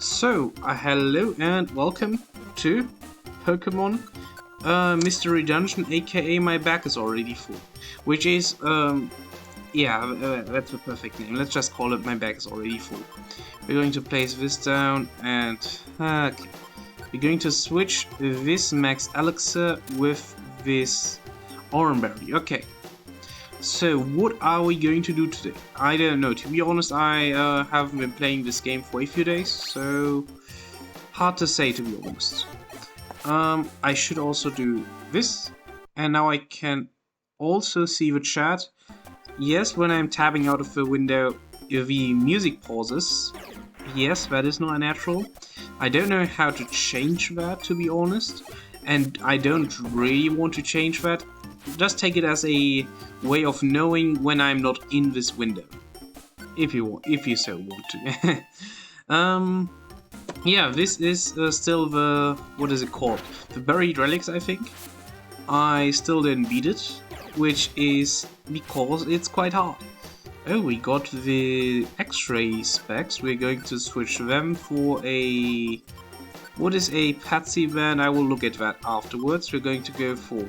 So, hello and welcome to Pokemon Mystery Dungeon, aka My Back is Already Full. Which is, that's the perfect name. Let's just call it My Back is Already Full. We're going to place this down and we're going to switch this Max Elixir with this Oranberry. Okay. So, what are we going to do today? I don't know. To be honest, I haven't been playing this game for a few days, so hard to say, to be honest. I should also do this, and now I can also see the chat. Yes, when I'm tabbing out of the window, the music pauses. Yes, that is not natural. I don't know how to change that, to be honest, and I don't really want to change that. Just take it as a way of knowing when I'm not in this window, if you so want to. Yeah, this is still the, what is it called? The buried relics, I think. I still didn't beat it, which is because it's quite hard. Oh, we got the X-ray specs. We're going to switch them for a, what is a Patsy band? I will look at that afterwards. We're going to go for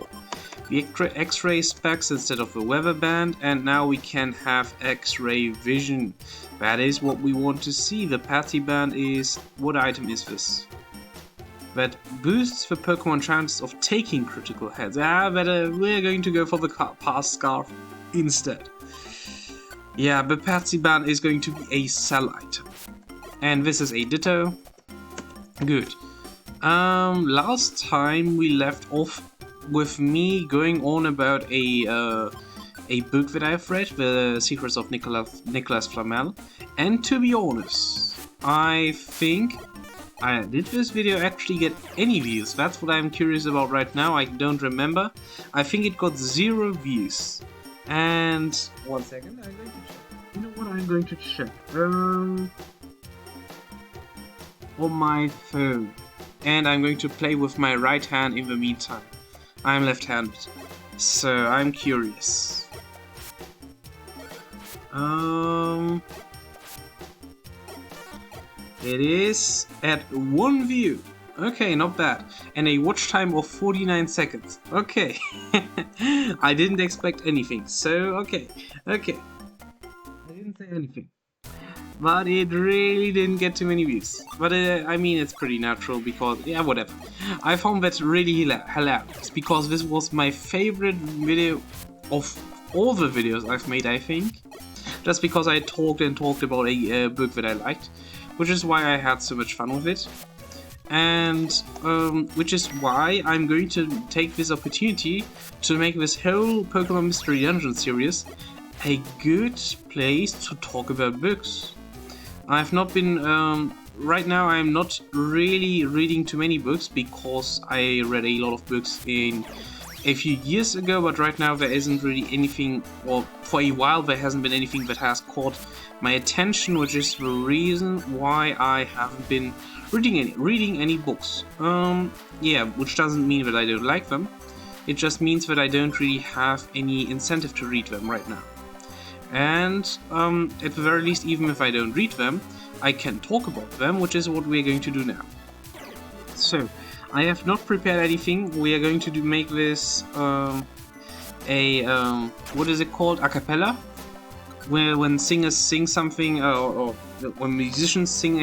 the X-ray specs instead of the weather band, and now we can have X-ray vision. That is what we want to see. The Patsy band is, what item is this? That boosts the Pokemon chances of taking critical hits. We're going to go for the Pass Scarf instead. Yeah, the Patsy band is going to be a sell item. And this is a Ditto. Good. Last time we left off with me going on about a book that I've read, The Secrets of Nicholas Flamel, and to be honest, I think did this video actually get any views? That's what I'm curious about right now. I don't remember. I think it got 0 views. And 1 second, I'm going to check. You know what? I'm going to check. On my phone, and I'm going to play with my right hand in the meantime. I'm left-handed, so I'm curious. It is at 1 view. Okay, not bad. And a watch time of 49 seconds. Okay. I didn't expect anything, so okay. I didn't say anything. But it really didn't get too many views. But I mean, it's pretty natural because, yeah, whatever. I found that really hilarious because this was my favorite video of all the videos I've made, I think. Just because I talked about a book that I liked, which is why I had so much fun with it. And which is why I'm going to take this opportunity to make this whole Pokemon Mystery Dungeon series a good place to talk about books. I've not been, right now I'm not really reading too many books because I read a lot of books in a few years ago, but right now there isn't really anything, or for a while there hasn't been anything that has caught my attention, which is the reason why I haven't been reading any books. Yeah, which doesn't mean that I don't like them, it just means that I don't really have any incentive to read them right now. And at the very least, even if I don't read them, I can talk about them, which is what we're going to do now. So, I have not prepared anything. We are going to make this what is it called? A cappella? Where when singers sing something, or when musicians sing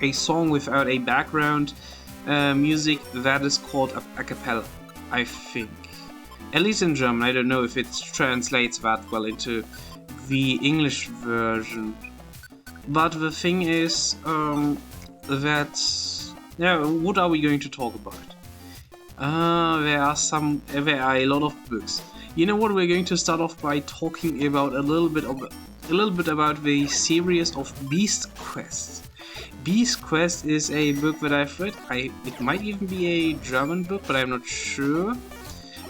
a song without a background music, that is called a cappella, I think. At least in German. I don't know if it translates that well into the English version, but the thing is that, yeah, what are we going to talk about? There are a lot of books. You know what? We're going to start off by talking about a little bit about the series of Beast Quest. Beast Quest is a book that I've read. It might even be a German book, but I'm not sure.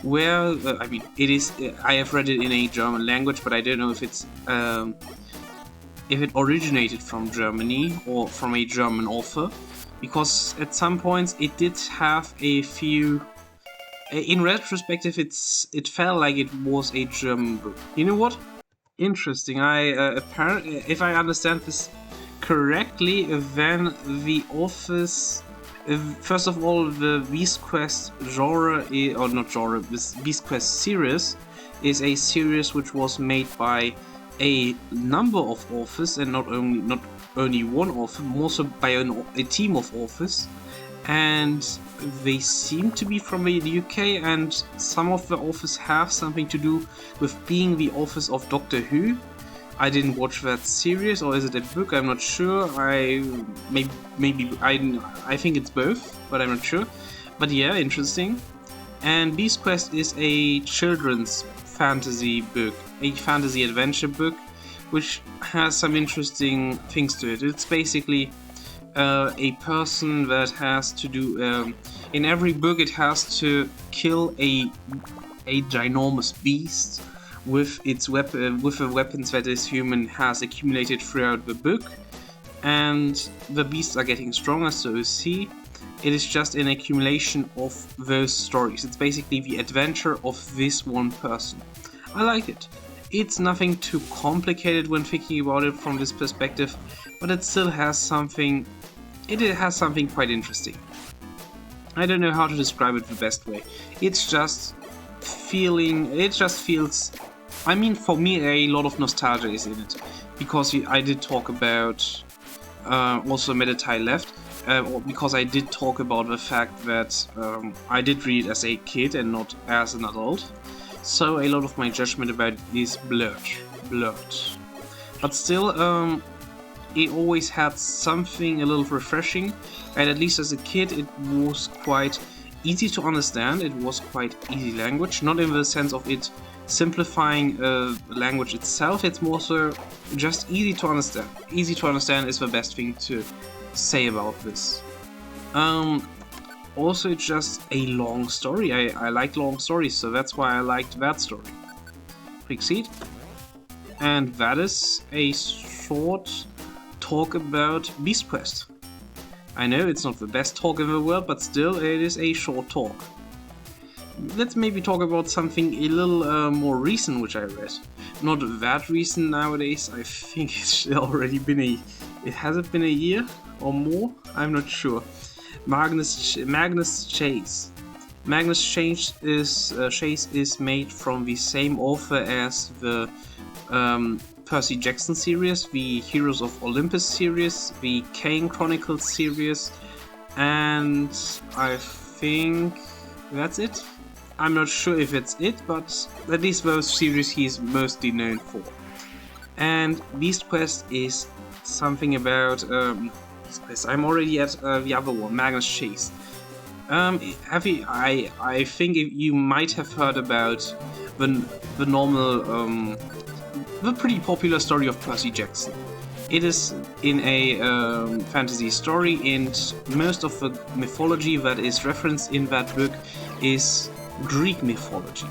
Where I mean, it is. I have read it in a German language, but I don't know if it's if it originated from Germany or from a German author, because at some points it did have a few. In retrospective, it felt like it was a German book. You know what? Interesting. I apparently, if I understand this correctly, then the Office. First of all, the Beast Quest genre, or not genre, this Beast Quest series is a series which was made by a number of authors, and not only one author, more so by a team of authors, and they seem to be from the UK, and some of the authors have something to do with being the authors of Doctor Who. I didn't watch that series, or is it a book? I'm not sure. I think it's both, but I'm not sure. But yeah, interesting. And Beast Quest is a children's fantasy book, a fantasy adventure book, which has some interesting things to it. It's basically a person that has to do. In every book, it has to kill a ginormous beast with its weapon, with the weapons that this human has accumulated throughout the book, and the beasts are getting stronger. So you see, it is just an accumulation of those stories. It's basically the adventure of this one person. I like it. It's nothing too complicated when thinking about it from this perspective, but it still has something. It has something quite interesting. I don't know how to describe it the best way. It's just feeling. It just feels. I mean, for me, a lot of nostalgia is in it, because I did talk about also Meditai Left, because I did talk about the fact that I did read as a kid and not as an adult, so a lot of my judgment about it is blurred. But still, it always had something a little refreshing, and at least as a kid it was quite easy to understand. It was quite easy language, not in the sense of it simplifying the language itself, it's more so just easy to understand. Easy to understand is the best thing to say about this. Also, it's just a long story. I like long stories, so that's why I liked that story. Proceed. And that is a short talk about Beast Quest. I know it's not the best talk in the world, but still it is a short talk. Let's maybe talk about something a little more recent which I read. Not that recent nowadays, I think it's already been has it been a year or more? I'm not sure. Magnus Chase. Magnus Chase is made from the same author as the Percy Jackson series, the Heroes of Olympus series, the Kane Chronicles series, and I think that's it. I'm not sure if it's it, but at least those series he's mostly known for. And Beast Quest is something about Beast Quest. I'm already at the other one, Magnus Chase. I think you might have heard about the normal, the pretty popular story of Percy Jackson. It is in a fantasy story, and most of the mythology that is referenced in that book is Greek mythology.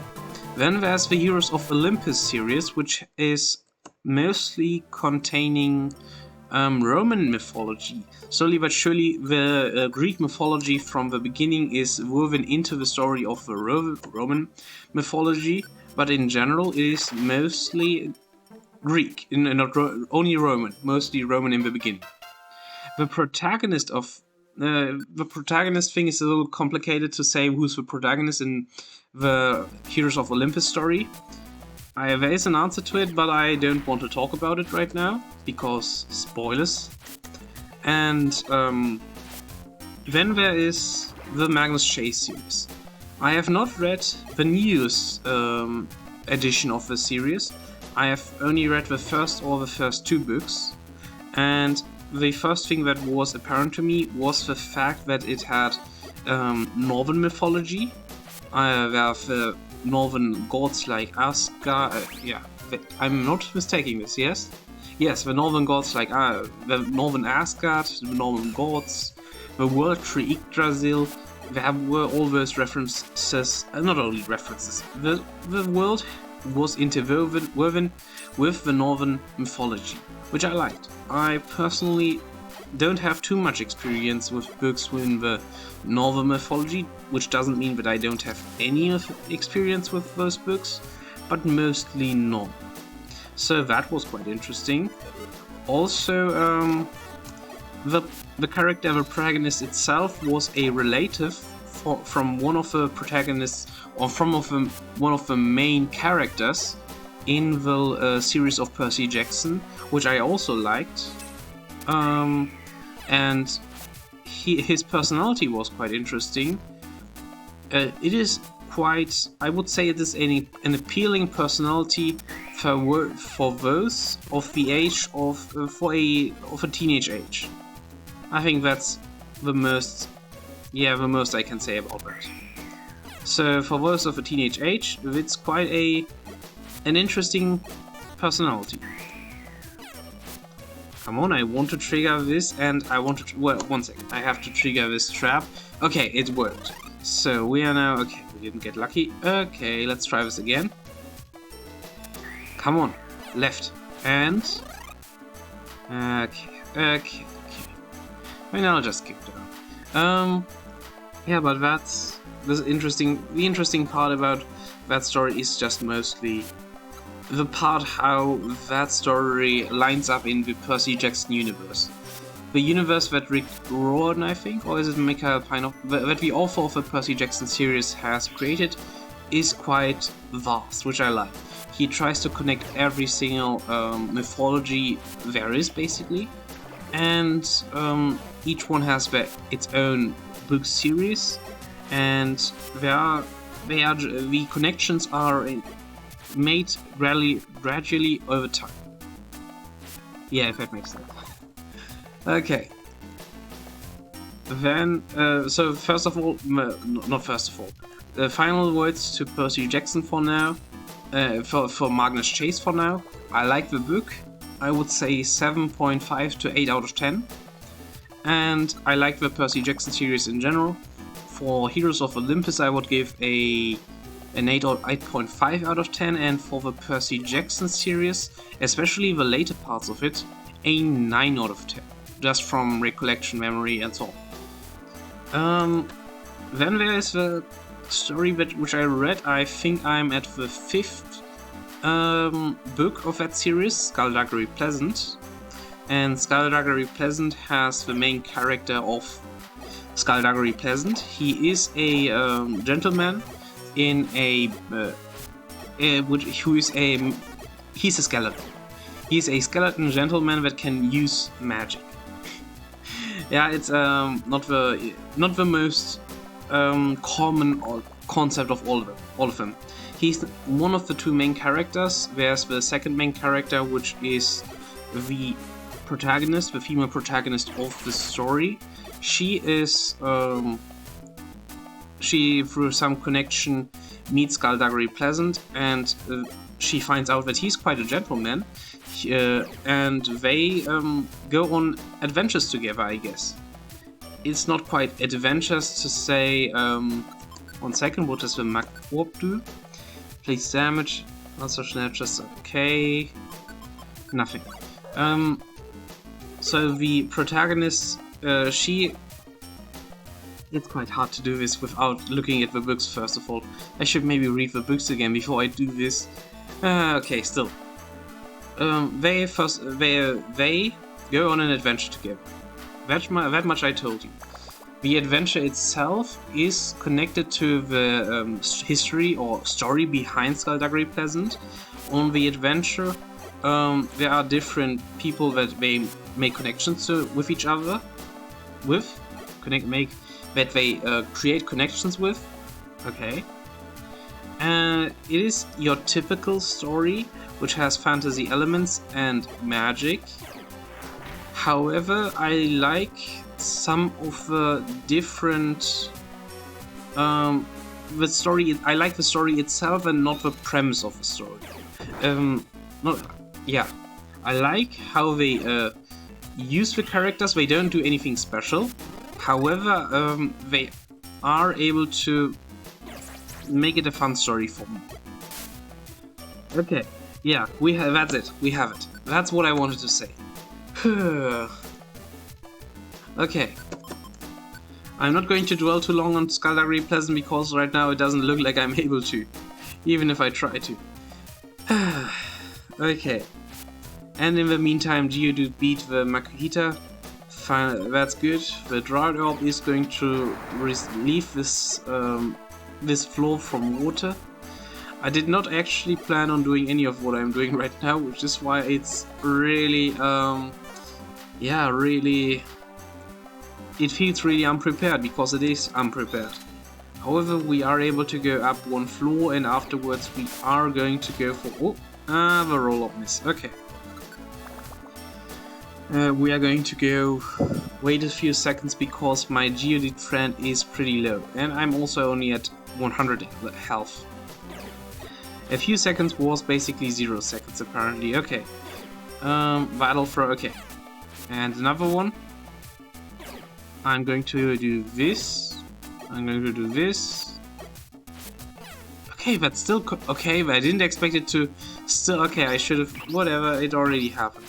Then there's the Heroes of Olympus series, which is mostly containing Roman mythology. Slowly but surely, the Greek mythology from the beginning is woven into the story of the Roman mythology, but in general, it is mostly Greek, not only Roman, mostly Roman in the beginning. The protagonist thing is a little complicated to say who's the protagonist in the Heroes of Olympus story. There is an answer to it, but I don't want to talk about it right now, because spoilers. And then there is the Magnus Chase series. I have not read the newest edition of the series. I have only read the first two books, and the first thing that was apparent to me was the fact that it had Northern mythology. There are Northern gods like Asgard. I'm not mistaking this, yes? Yes, the Northern gods like the Northern Asgard, the Northern gods, the world tree Yggdrasil. There were all those references, not only references, the world was interwoven with the Northern mythology, which I liked. I personally don't have too much experience with books in the Northern mythology, which doesn't mean that I don't have any experience with those books, but mostly none. So that was quite interesting. Also, the character, the protagonist itself, was a relative from one of the protagonists, or one of the main characters in the series of Percy Jackson, which I also liked. And his personality was quite interesting. It is quite, I would say, it is an appealing personality for those of the age of a teenage age. I think that's the most I can say about that. So for those of a teenage age, it's quite an interesting personality. Come on, I want to trigger this, and I want to... Well, one second. I have to trigger this trap. Okay, it worked. So we are now... Okay, we didn't get lucky. Okay, let's try this again. Come on. Left. And... Okay. And I'll just keep down. Yeah, but that's... The interesting part about that story is just mostly... the part how that story lines up in the Percy Jackson universe. The universe that Rick Riordan, I think, or is it Michael Pine, that the author of the Percy Jackson series has created, is quite vast, which I like. He tries to connect every single mythology there is, basically, and each one has its own book series, and the connections are made gradually over time. Yeah, if that makes sense. Okay. Then, so first of all, not first of all, the final words to Percy Jackson for now, for Magnus Chase for now. I like the book. I would say 7.5 to 8 out of 10. And I like the Percy Jackson series in general. For Heroes of Olympus, I would give an 8 or 8.5 out of 10, and for the Percy Jackson series, especially the later parts of it, a 9 out of 10, just from recollection, memory, and so on. Then there is the story which I read. I think I'm at the 5th book of that series, Skullduggery Pleasant, and Skullduggery Pleasant has the main character of Skullduggery Pleasant. He is a gentleman in he's a skeleton. He's a skeleton gentleman that can use magic. Yeah, it's not the most common concept of all of them. He's one of the two main characters. There's the second main character, which is the protagonist, the female protagonist of the story. She is she, through some connection, meets Skullduggery Pleasant, and she finds out that he's quite a gentleman, and they go on adventures together, I guess. It's not quite adventures to say... one second, what does the Mac-Orb do? Place damage, also schnell, just okay... Nothing. So the protagonist, she... It's quite hard to do this without looking at the books first of all. I should maybe read the books again before I do this. Okay, still. They go on an adventure together. That much I told you. The adventure itself is connected to the history or story behind Skullduggery Pleasant. On the adventure, there are different people that they make connections with each other. Create connections with. Okay. It is your typical story, which has fantasy elements and magic. However, I like some of the different... I like the story itself and not the premise of the story. I like how they use the characters. They don't do anything special. However, they are able to make it a fun story for me. Okay, yeah, that's it. We have it. That's what I wanted to say. Okay. I'm not going to dwell too long on Skullduggery Pleasant because right now it doesn't look like I'm able to, even if I try to. Okay. And in the meantime, Geodude beat the Makuhita. Fine, that's good. The Drought Orb is going to relieve this this floor from water. I did not actually plan on doing any of what I'm doing right now, which is why it's really, yeah, really, it feels really unprepared, because it is unprepared. However, we are able to go up one floor, and afterwards we are going to go for, the roll-up miss, okay. We are going to go wait a few seconds, because my Geodude friend is pretty low, and I'm also only at 100 health. A few seconds was basically 0 seconds apparently, okay. Vital Throw, okay. And another one. I'm going to do this. I'm going to do this. Okay, that's still okay, but I didn't expect it to still, okay, I should have, whatever, it already happened.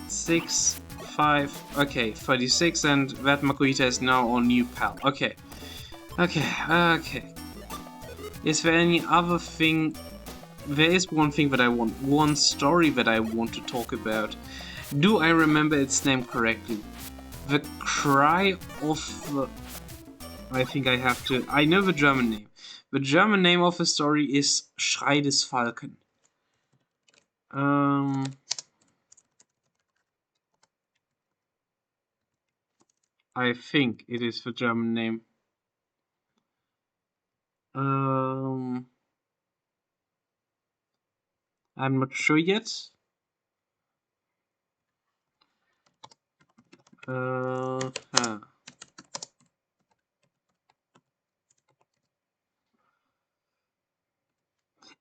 6, 5, okay, 36, and that Makuhita is now on new pal, okay. Okay. Is there any other thing? There is one thing that I want, one story that I want to talk about. Do I remember its name correctly? The Cry of the... I think I have to... I know the German name. The German name of the story is Schrei des Falken. I think it is the German name. I'm not sure yet.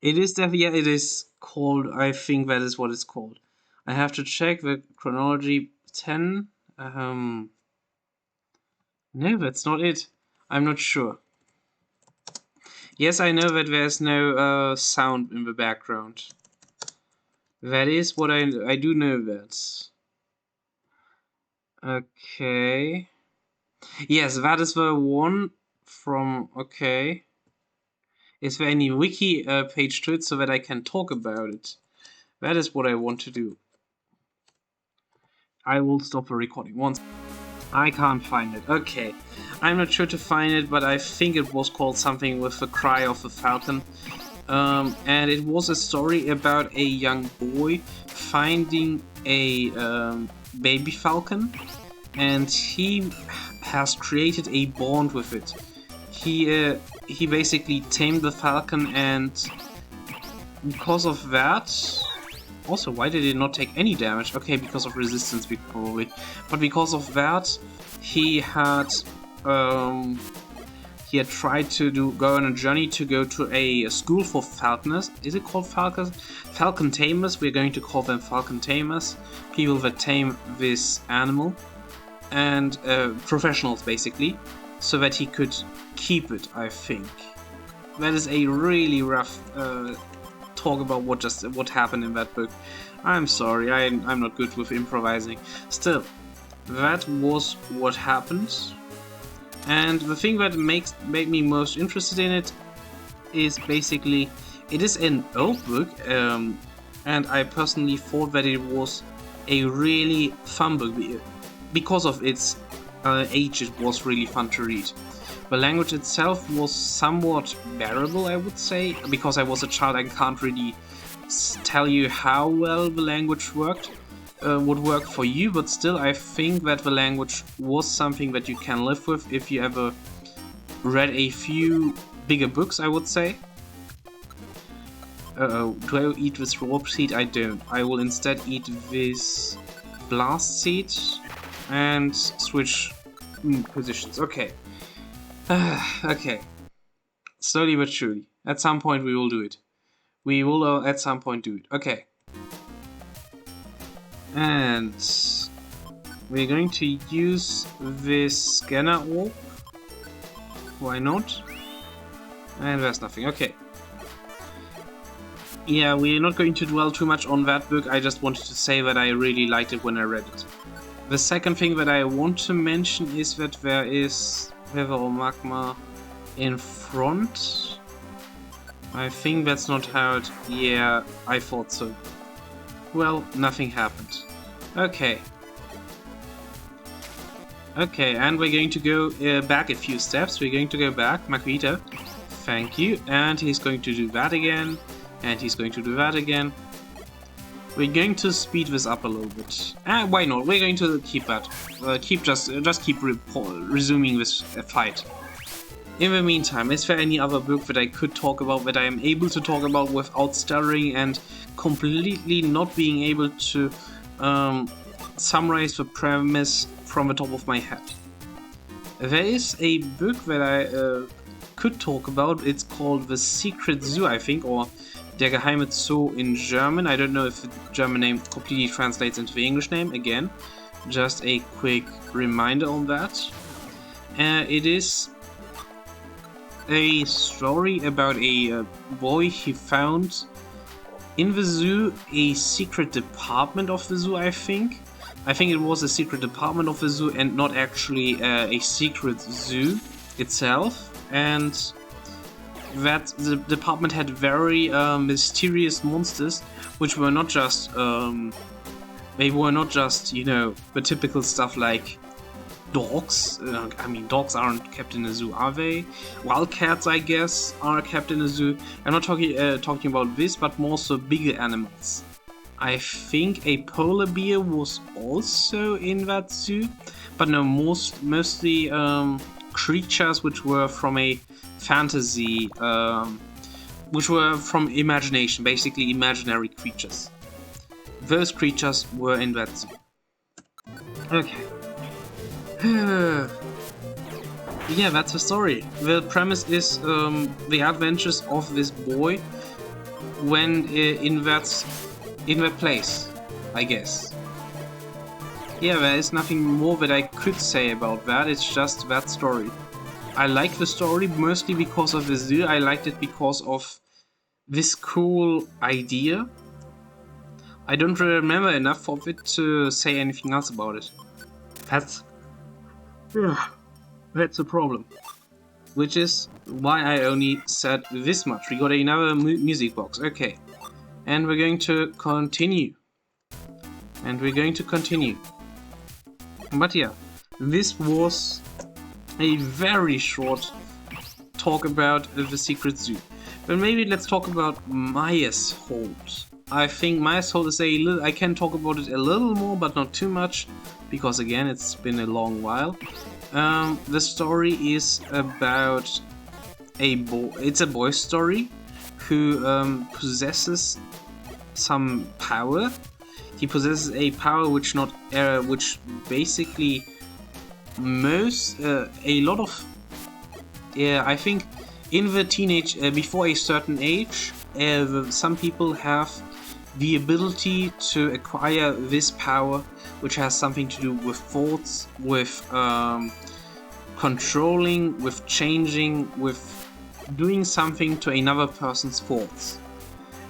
It is definitely, yeah, it is called, I think that is what it's called. I have to check the chronology 10. No, that's not it. I'm not sure. Yes, I know that there's no sound in the background. That is what I do know that. Okay. Yes, that is the one from, okay. Is there any wiki page to it so that I can talk about it? That is what I want to do. I will stop the recording once. I can't find it. Okay. I'm not sure to find it, but I think it was called something with the Cry of the Falcon. And it was a story about a young boy finding a baby falcon, and he has created a bond with it. He basically tamed the falcon, and because of that... Also, why did it not take any damage? Okay, because of resistance, probably. But because of that, he had tried to go on a journey to go to a school for falconers. Is it called falcons? Falcon tamers. We're going to call them falcon tamers. People that tame this animal, and professionals basically, so that he could keep it. I think that is a really rough. Talk about what happened in that book. I'm sorry, I'm not good with improvising. Still, that was what happened. And the thing that made me most interested in it is basically, it is an old book, and I personally thought that it was a really fun book. Because of its age, it was really fun to read. The language itself was somewhat bearable, I would say. Because I was a child, I can't really tell you how well the language would work for you, but still I think that the language was something that you can live with if you ever read a few bigger books, I would say. Do I eat this raw seed? I don't. I will instead eat this blast seed and switch positions. Okay. Okay. Slowly but surely. At some point we will do it. We will at some point do it. Okay. And we're going to use this scanner orb. Why not? And there's nothing. Okay. Yeah, we're not going to dwell too much on that book. I just wanted to say that I really liked it when I read it. The second thing that I want to mention is that there is River or Magma in front. I think that's not how it... Yeah, I thought so. Well, nothing happened. Okay. Okay, and we're going to go back a few steps. We're going to go back. Makuhita, thank you. And he's going to do that again. And he's going to do that again. We're going to speed this up a little bit. Why not? We're going to keep that. Just keep resuming this fight. In the meantime, is there any other book that I could talk about, that I am able to talk about without stuttering and completely not being able to summarize the premise from the top of my head? There is a book that I could talk about. It's called The Secret Zoo, I think, or Der geheime Zoo in German. I don't know if the German name completely translates into the English name. Again, just a quick reminder on that. It is a story about a boy. He found in the zoo a secret department of the zoo, I think. I think it was a secret department of the zoo and not actually a secret zoo itself. And that the department had very mysterious monsters, which were not just they were not just, you know, the typical stuff like dogs. I mean, dogs aren't kept in a zoo, are they? Wildcats, I guess, are kept in a zoo. I'm not talking about this, but more so bigger animals. I think a polar bear was also in that zoo, but no, mostly creatures which were from a fantasy, which were from imagination, basically imaginary creatures. Those creatures were in that zoo. Okay. Yeah, that's the story. The premise is the adventures of this boy when in that place, I guess. Yeah, there is nothing more that I could say about that. It's just that story. I like the story mostly because of the zoo. I liked it because of this cool idea. I don't really remember enough of it to say anything else about it. That's a problem. Which is why I only said this much. We got another music box. Okay. And we're going to continue. But yeah, this was a very short talk about the Secret Zoo. But maybe let's talk about Maya's Hold. I think Maya's Hold is a little... I can talk about it a little more, but not too much, because again, it's been a long while. The story is about a boy. It's a boy story who possesses some power. He possesses a power which basically I think in the teenage before a certain age, some people have the ability to acquire this power, which has something to do with thoughts, with controlling, with changing, with doing something to another person's thoughts.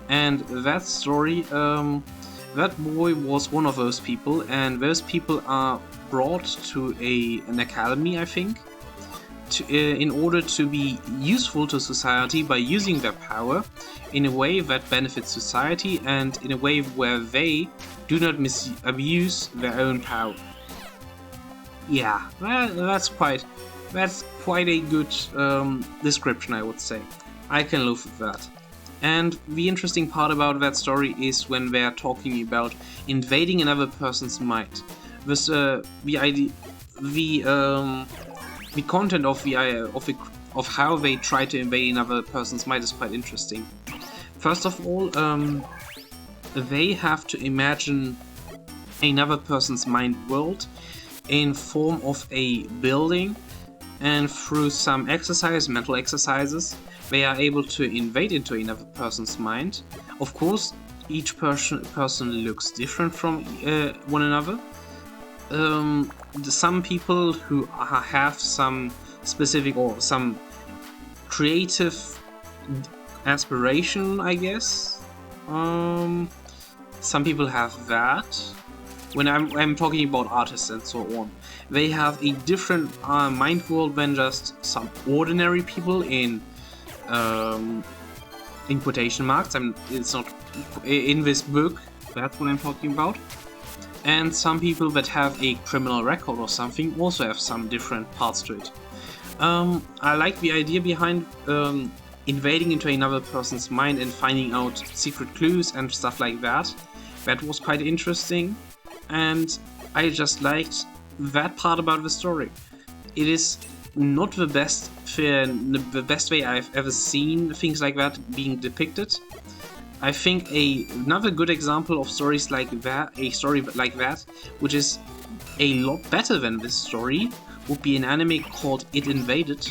And that story, that boy was one of those people, and those people are brought to an academy, I think, in order to be useful to society by using their power in a way that benefits society and in a way where they do not abuse their own power. Yeah, that's quite a good description, I would say. I can live with that. And the interesting part about that story is when they're talking about invading another person's mind. This the content of how they try to invade another person's mind is quite interesting. First of all, they have to imagine another person's mind world in form of a building, and through some mental exercises, they are able to invade into another person's mind. Of course, each person looks different from one another. Some people who have some specific or some creative aspiration, I guess. Some people have that. When I'm talking about artists and so on, they have a different mind world than just some ordinary people in quotation marks. It's not in this book. that's what I'm talking about. And some people that have a criminal record or something also have some different parts to it. I like the idea behind invading into another person's mind and finding out secret clues and stuff like that. That was quite interesting, and I just liked that part about the story. It is not the best way I've ever seen things like that being depicted. I think another good example of stories like that, a story like that, which is a lot better than this story, would be an anime called It Invaded.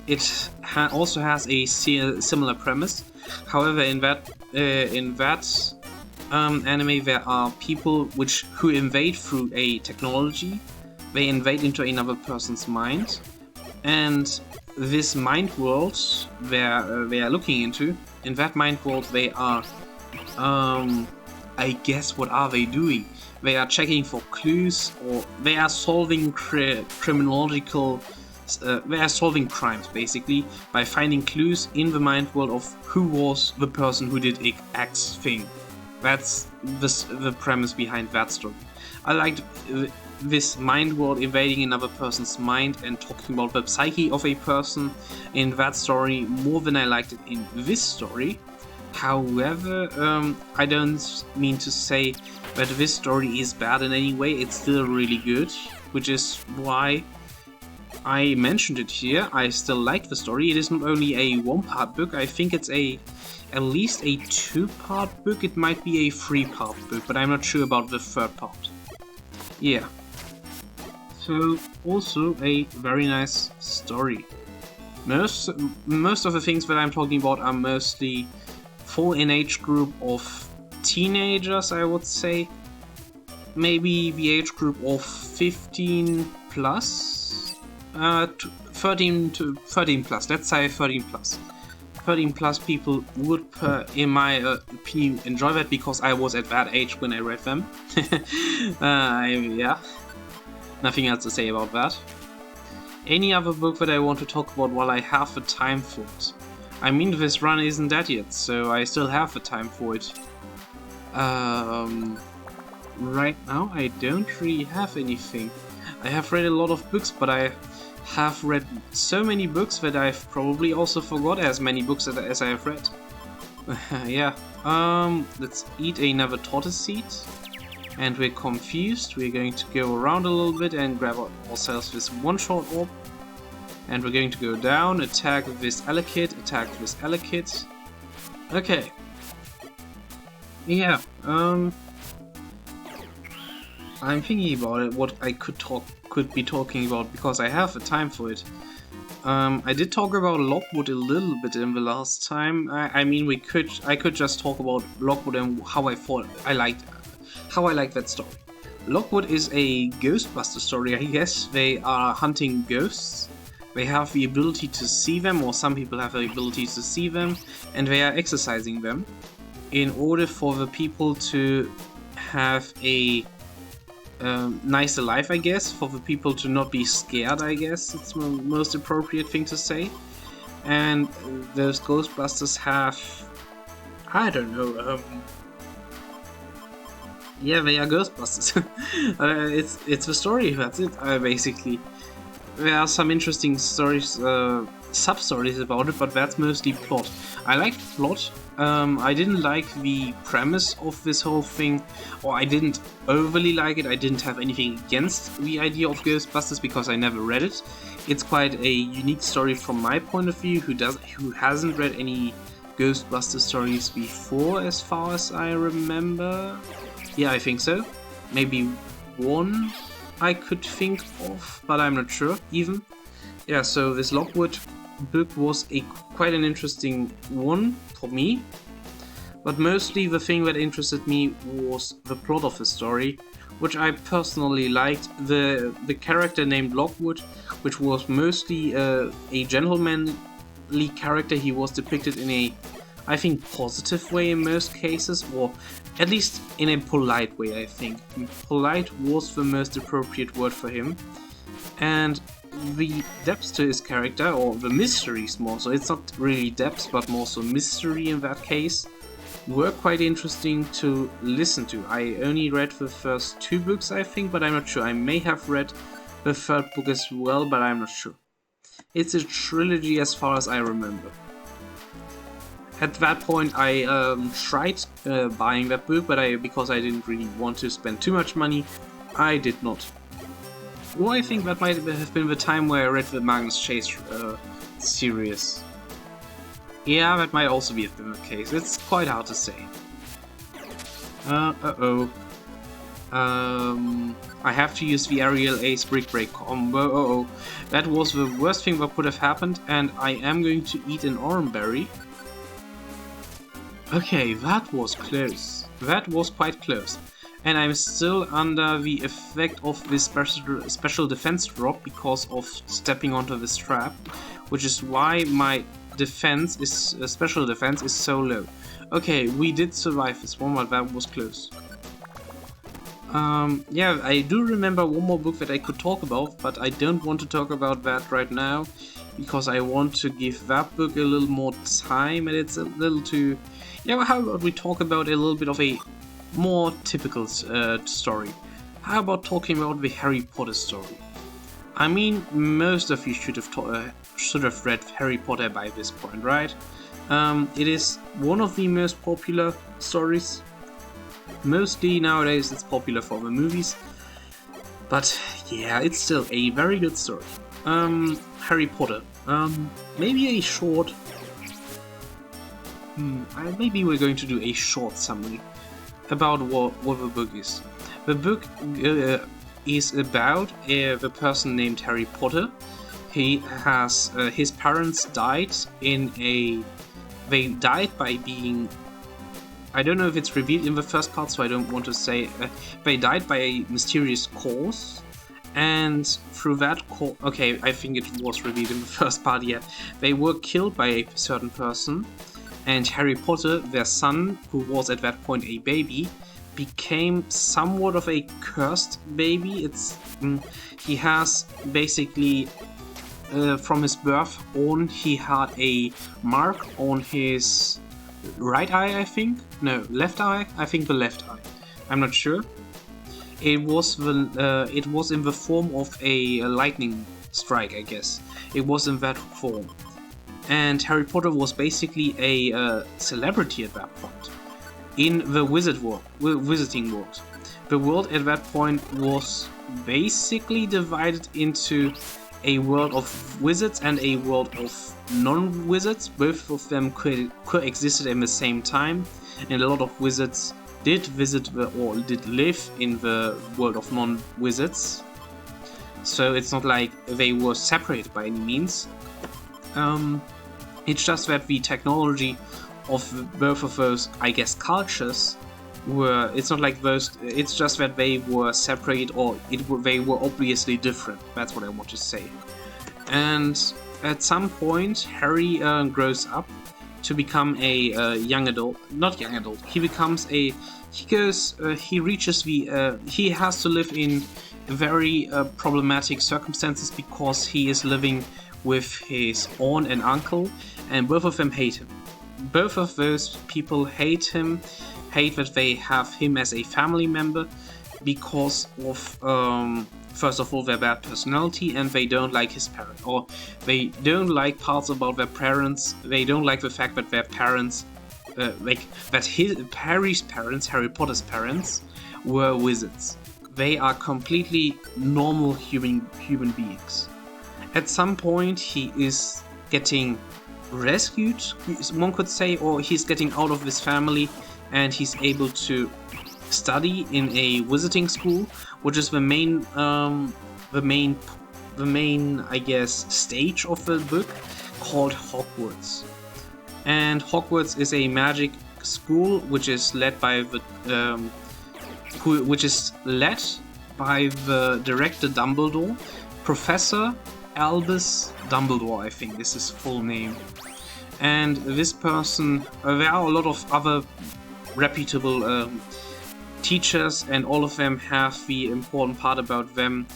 It also has a similar premise. However, in that anime, there are people who invade through a technology. They invade into another person's mind, and this mind world they are looking into. In that mind world, they are, I guess, what are they doing? They are checking for clues, or they are solving criminological. They are solving crimes, basically, by finding clues in the mind world of who was the person who did X thing. That's the premise behind that story. I liked this mind world invading another person's mind and talking about the psyche of a person in that story more than I liked it in this story. However, I don't mean to say that this story is bad in any way. It's still really good, which is why I mentioned it here. I still like the story. It is not only a one-part book. I think it's at least a two-part book. It might be a three-part book, but I'm not sure about the third part. Yeah. So, also a very nice story. Most of the things that I'm talking about are mostly for an age group of teenagers, I would say. Maybe the age group of 15 plus? 13 plus, let's say 13 plus. 13 plus people would, in my opinion, enjoy that because I was at that age when I read them. Yeah, nothing else to say about that. Any other book that I want to talk about while I have the time for it? I mean, this run isn't that yet, so I still have the time for it. Right now I don't really have anything. I have read a lot of books, but I have read so many books that I've probably also forgot as many books as I have read. Yeah, let's eat another tortoise seed. And we're confused. We're going to go around a little bit and grab ourselves this one short orb. And we're going to go down, attack this Elekid, attack this Elekid. Okay. Yeah, I'm thinking about it, what I could be talking about, because I have the time for it. I did talk about Lockwood a little bit in the last time. I mean, I could just talk about Lockwood and how I liked that story. Lockwood is a Ghostbuster story, I guess. They are hunting ghosts. They have the ability to see them, or some people have the ability to see them, and they are exercising them in order for the people to have a nicer life, I guess, for the people to not be scared, I guess it's the most appropriate thing to say. And those Ghostbusters have, I don't know, yeah, they are Ghostbusters. It's the story, that's it, basically. There are some interesting stories, sub-stories about it, but that's mostly plot. I liked plot. I didn't like the premise of this whole thing, or I didn't overly like it. I didn't have anything against the idea of Ghostbusters because I never read it. It's quite a unique story from my point of view, who hasn't read any Ghostbuster stories before, as far as I remember. Yeah, I think so. Maybe one I could think of, but I'm not sure even. Yeah, so this Lockwood book was quite an interesting one for me, but mostly the thing that interested me was the plot of the story, which I personally liked. The character named Lockwood, which was mostly a gentlemanly character. He was depicted in a, I think, positive way in most cases, or at least in a polite way, I think. Polite was the most appropriate word for him. And the depth to his character, or the mysteries more so, it's not really depth, but more so mystery in that case, were quite interesting to listen to. I only read the first 2 books, I think, but I'm not sure. I may have read the 3rd book as well, but I'm not sure. It's a trilogy as far as I remember. At that point, I tried buying that book, but because I didn't really want to spend too much money, I did not. Well, I think that might have been the time where I read the Magnus Chase series. Yeah, that might also have been the case. It's quite hard to say. Uh-oh. I have to use the Aerial Ace Brick Break combo. Uh-oh. That was the worst thing that could have happened, and I am going to eat an Oranberry. Okay, that was close. That was quite close. And I'm still under the effect of this special defense drop because of stepping onto this trap, which is why my defense is special defense is so low. Okay, we did survive this one, but that was close. Yeah, I do remember one more book that I could talk about, but I don't want to talk about that right now because I want to give that book a little more time, and it's a little too... Yeah, well, how about we talk about a little bit of a more typical story? How about talking about the Harry Potter story? I mean, most of you should have read Harry Potter by this point, right? It is one of the most popular stories. Mostly nowadays it's popular for the movies, but yeah, it's still a very good story. Harry Potter. Maybe a short... maybe we're going to do a short summary about what the book is. The book is about the person named Harry Potter. He has his parents died in a... They died by being... I don't know if it's revealed in the first part, so I don't want to say... they died by a mysterious cause, and through that cause... Okay, I think it was revealed in the first part, yeah. They were killed by a certain person, and Harry Potter, their son, who was at that point a baby, became somewhat of a cursed baby. He has basically... from his birth on, he had a mark on his right eye, I think? No, left eye? I think the left eye. I'm not sure. It was in the form of a lightning strike, I guess. It was in that form. And Harry Potter was basically a celebrity at that point. In the wizarding world. The world at that point was basically divided into a world of wizards and a world of non-wizards. Both of them coexisted at the same time, and a lot of wizards did did live in the world of non-wizards. So it's not like they were separated by any means. It's just that the technology of both of those, I guess, cultures were... It's not like those... It's just that they were separate, or they were obviously different. That's what I want to say. And at some point, Harry grows up to become a young adult. Not young adult. He becomes a... He reaches the... he has to live in very problematic circumstances because he is living with his aunt and uncle, and both of them hate him. Both of those people hate him, hate that they have him as a family member because of, first of all, their bad personality, and they don't like his parents, or they don't like parts about their parents. They don't like the fact that their parents, Harry's parents, Harry Potter's parents, were wizards. They are completely normal human beings. At some point, he is getting rescued, one could say, or he's getting out of his family, and he's able to study in a wizarding school, which is the main, I guess, stage of the book, called Hogwarts. And Hogwarts is a magic school which is led by the director Dumbledore, Professor Albus Dumbledore, I think is his full name. And this person, there are a lot of other reputable teachers, and all of them have the important part about them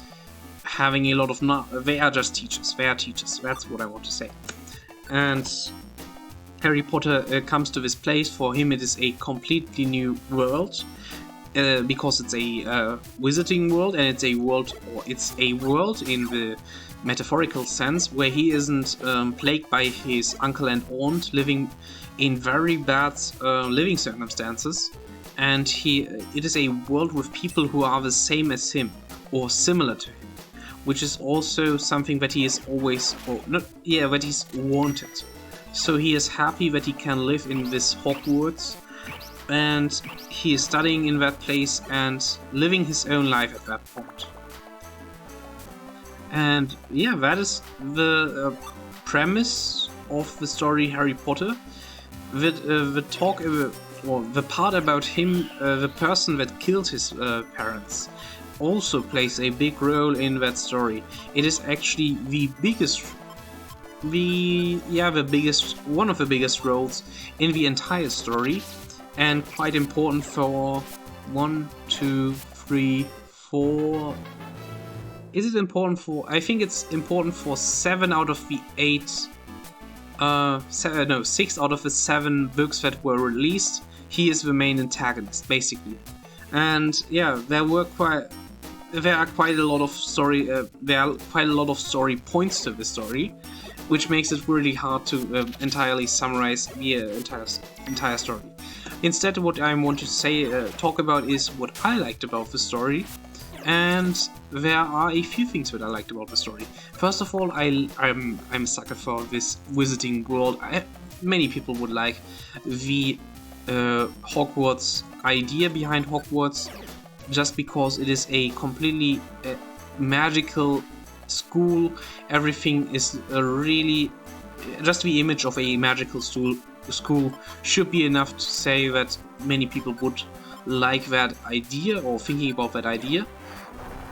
having a lot of... they are just teachers. They are teachers. That's what I want to say. And Harry Potter comes to this place. For him, it is a completely new world. Because it's a wizarding world, and it's a world in the metaphorical sense, where he isn't plagued by his uncle and aunt living in very bad living circumstances, and it is a world with people who are the same as him or similar to him, which is also something that he is always, that he's wanted. So he is happy that he can live in this Hogwarts, and he is studying in that place and living his own life at that point. And yeah, that is the premise of the story Harry Potter. The talk, or the part about him, the person that killed his parents, also plays a big role in that story. It is actually one of the biggest roles in the entire story. And quite important for 1, 2, 3, 4. Is it important for? I think it's important for 7 out of the 8. 6 out of the 7 books that were released. He is the main antagonist, basically. And yeah, there are quite a lot of story. There are quite a lot of story points to the story, which makes it really hard to entirely summarize the entire story. Instead, what I want to talk about is what I liked about the story, and there are a few things that I liked about the story. First of all, I'm a sucker for this wizarding world. Many people would like the Hogwarts idea behind Hogwarts, just because it is a completely magical school. Everything is really just the image of a magical school should be enough to say that many people would like that idea or thinking about that idea.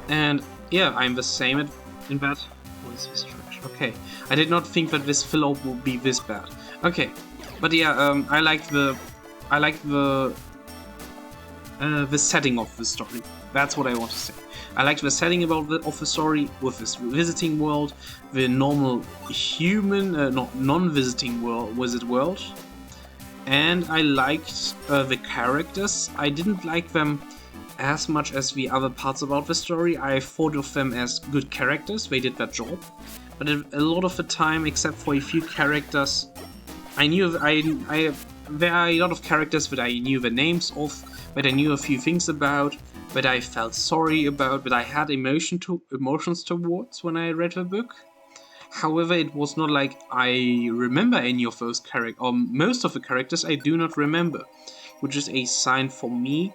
And yeah, I'm the same in that. What is this trash? Okay, I did not think that this fill-out would be this bad. Okay, but yeah, I like the setting of the story. That's what I want to say. I liked the setting of the story with this visiting world, the normal human, non-visiting wizard world. And I liked the characters. I didn't like them as much as the other parts about the story. I thought of them as good characters. They did their job. But a lot of the time, except for a few characters, there are a lot of characters that I knew the names of, that I knew a few things about, that I felt sorry about, that I had emotions towards when I read the book. However, it was not like I remember any of those characters, or most of the characters I do not remember, which is a sign for me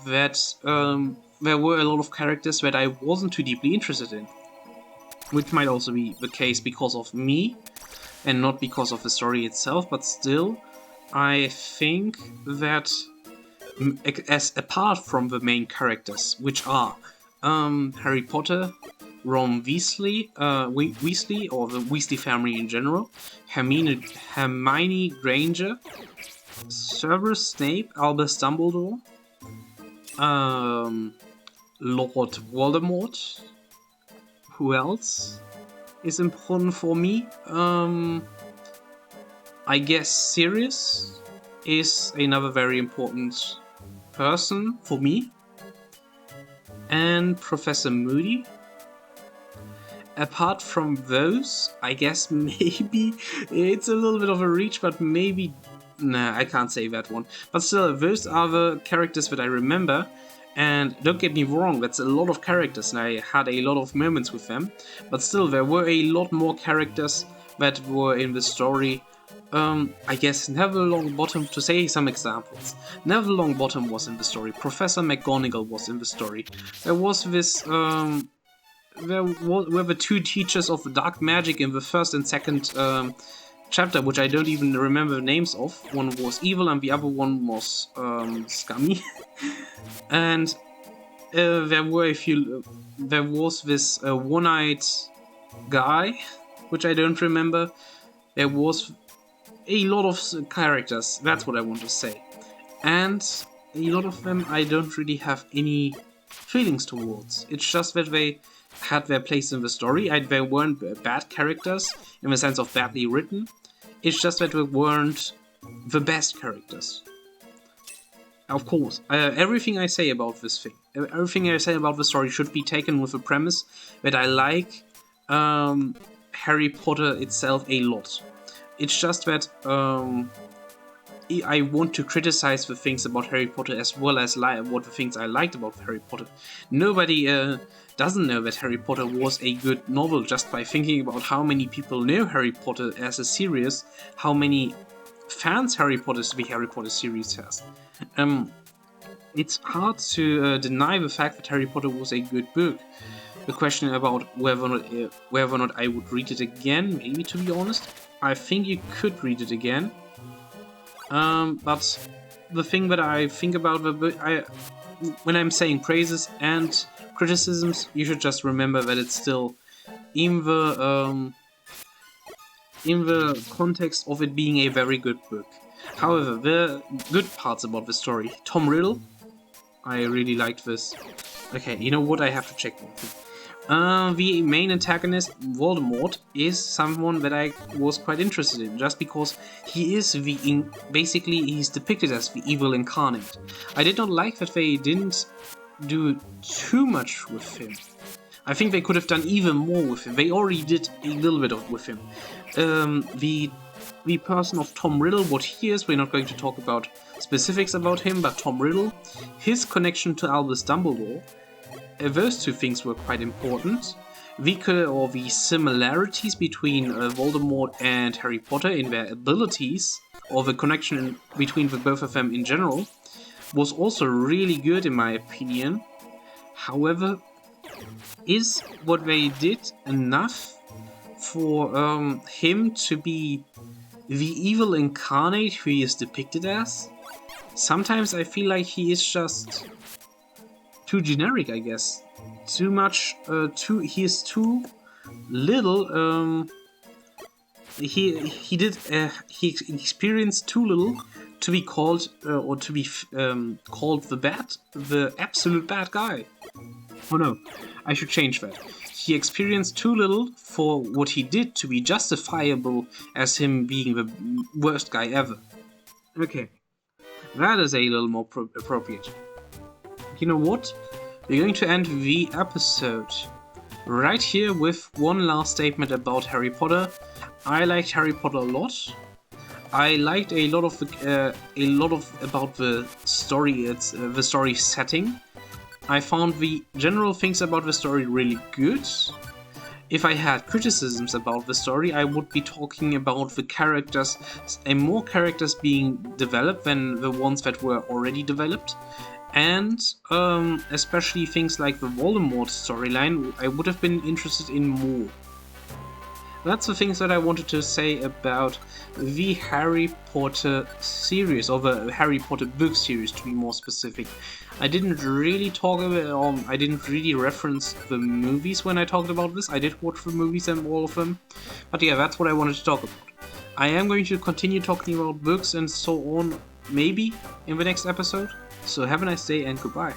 that there were a lot of characters that I wasn't too deeply interested in. Which might also be the case because of me, and not because of the story itself, but still, I think that as apart from the main characters, which are Harry Potter, Ron Weasley, Weasley, or the Weasley family in general, Hermione Granger, Severus Snape, Albus Dumbledore, Lord Voldemort. Who else is important for me? I guess Sirius is another very important person for me, and Professor Moody. Apart from those, I guess maybe it's a little bit of a reach, but maybe... Nah, I can't say that one. But still, those are the characters that I remember. And don't get me wrong, that's a lot of characters, and I had a lot of moments with them. But still, there were a lot more characters that were in the story. I guess Neville Longbottom, to say some examples. Neville Longbottom was in the story. Professor McGonagall was in the story. There was this... There were the two teachers of dark magic in the first and second chapter, which I don't even remember the names of. One was evil and the other one was scummy. And there was this one-eyed guy, which I don't remember. There was a lot of characters, that's what I want to say. And a lot of them I don't really have any feelings towards. It's just that they had their place in the story. They weren't bad characters in the sense of badly written. It's just that they weren't the best characters. Of course, everything I say about this thing, everything I say about the story should be taken with the premise that I like Harry Potter itself a lot. It's just that I want to criticize the things about Harry Potter as well as what the things I liked about Harry Potter. Nobody doesn't know that Harry Potter was a good novel just by thinking about how many people know Harry Potter as a series, how many fans the Harry Potter series has. It's hard to deny the fact that Harry Potter was a good book. The question about whether or not I would read it again, maybe, to be honest, I think you could read it again. But the thing that I think about the book, when I'm saying praises and criticisms, you should just remember that it's still in the context of it being a very good book. However, the good parts about the story. Tom Riddle, I really liked this. Okay, you know what? I have to check one thing. The main antagonist, Voldemort, is someone that I was quite interested in, just because he is basically he's depicted as the evil incarnate. I did not like that they didn't do too much with him. I think they could have done even more with him. They already did a little bit with him. The person of Tom Riddle, what he is, we're not going to talk about specifics about him, but Tom Riddle, his connection to Albus Dumbledore, those two things were quite important. The similarities between Voldemort and Harry Potter in their abilities, or the connection between the both of them in general, was also really good in my opinion. However, is what they did enough for him to be the evil incarnate who he is depicted as? Sometimes I feel like he is just too generic, I guess. Too much, he is too little, he experienced too little to be called, or to be called the absolute bad guy. Oh no, I should change that. He experienced too little for what he did to be justifiable as him being the worst guy ever. Okay, that is a little more appropriate. You know what? We're going to end the episode right here with one last statement about Harry Potter. I liked Harry Potter a lot. I liked a lot about the story. It's the story setting. I found the general things about the story really good. If I had criticisms about the story, I would be talking about the characters, and more characters being developed than the ones that were already developed. And especially things like the Voldemort storyline, I would have been interested in more. That's the things that I wanted to say about the Harry Potter series, or the Harry Potter book series to be more specific. I didn't really talk about, I didn't really reference the movies when I talked about this. I did watch the movies and all of them. But yeah, that's what I wanted to talk about. I am going to continue talking about books and so on, maybe, in the next episode. So have a nice day and goodbye.